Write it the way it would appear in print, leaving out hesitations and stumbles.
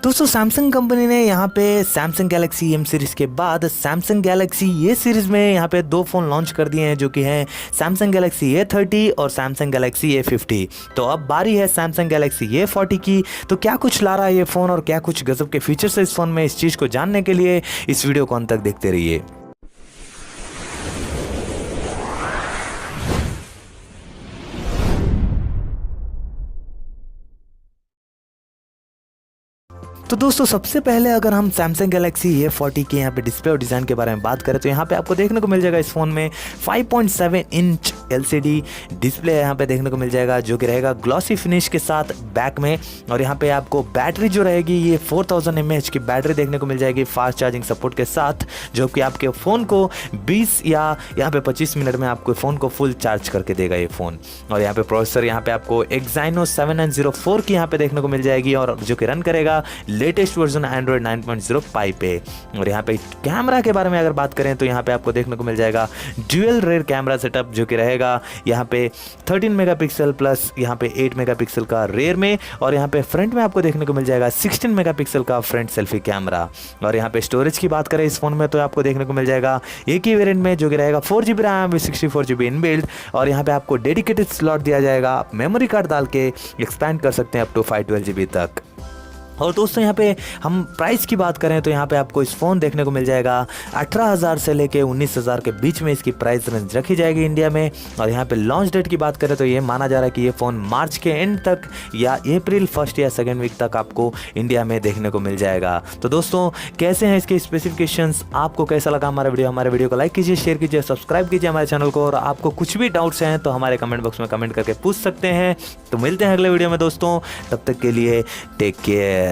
दोस्तों Samsung company ने यहाँ पे सैमसंग गैलेक्सी एम सीरीज के बाद सैमसंग गैलेक्सी ए सीरीज में यहाँ पे दो फ़ोन लॉन्च कर दिए हैं, जो कि हैं सैमसंग गैलेक्सी A30 और सैमसंग गैलेक्सी A50। तो अब बारी है सैमसंग गैलेक्सी A40 की। तो क्या कुछ ला रहा है ये फ़ोन और क्या कुछ गजब के फीचर्स है इस फ़ोन में, इस चीज़ को जानने के लिए इस वीडियो को अंत तक देखते रहिए। तो दोस्तों सबसे पहले अगर हम सैमसंग गैलेक्सी A40 के यहाँ पे डिस्प्ले और डिज़ाइन के बारे में बात करें तो यहाँ पे आपको देखने को मिल जाएगा इस फ़ोन में 5.7 इंच LCD डिस्प्ले यहाँ पे देखने को मिल जाएगा, जो कि रहेगा ग्लॉसी फिनिश के साथ बैक में। और यहाँ पे आपको बैटरी जो रहेगी ये 4000 mAh की बैटरी देखने को मिल जाएगी फास्ट चार्जिंग सपोर्ट के साथ, जो कि आपके फ़ोन को 20 या यहाँ पे 25 मिनट में आपको फ़ोन को फुल चार्ज करके देगा ये फ़ोन। और यहाँ पे प्रोसेसर यहाँ पे आपको Exynos 7904 की यहाँ पे देखने को मिल जाएगी, और जो कि रन करेगा लेटेस्ट वर्जन एंड्रॉइड 9.0 पाई पे। और यहाँ पे कैमरा के बारे में अगर बात करें तो यहाँ पे आपको देखने को मिल जाएगा ड्यूअल रेयर कैमरा सेटअप, जो कि रहेगा यहाँ पे 13 मेगापिक्सल प्लस यहाँ पे 8 मेगापिक्सल का रेयर में। और यहाँ पे फ्रंट में आपको देखने को मिल जाएगा 16 मेगापिक्सल का फ्रंट सेल्फी कैमरा। और यहाँ पे स्टोरेज की बात करें इस फोन में तो आपको देखने को मिल जाएगा एक ही वेरिएंट में, जो कि रहेगा 4GB RAM with 64GB inbuilt. और यहाँ पे आपको डेडिकेटेड स्लॉट दिया जाएगा, आप मेमोरी कार्ड डाल के एक्सपैंड कर सकते हैं अप टू 512GB तक। और दोस्तों यहाँ पे हम प्राइस की बात करें तो यहाँ पे आपको इस फ़ोन देखने को मिल जाएगा 18,000 से लेके 19,000 के बीच में इसकी प्राइस रेंज रखी जाएगी इंडिया में। और यहाँ पे लॉन्च डेट की बात करें तो ये माना जा रहा है कि ये फ़ोन मार्च के एंड तक या अप्रैल फर्स्ट या सेकेंड वीक तक आपको इंडिया में देखने को मिल जाएगा। तो दोस्तों कैसे हैं इसके स्पेसिफिकेशंस, आपको कैसा लगा हमारे वीडियो को लाइक कीजिए, शेयर कीजिए, सब्सक्राइब कीजिए हमारे चैनल को। और आपको कुछ भी डाउट्स हैं तो हमारे कमेंट बॉक्स में कमेंट करके पूछ सकते हैं। तो मिलते हैं अगले वीडियो में दोस्तों, तब तक के लिए टेक केयर।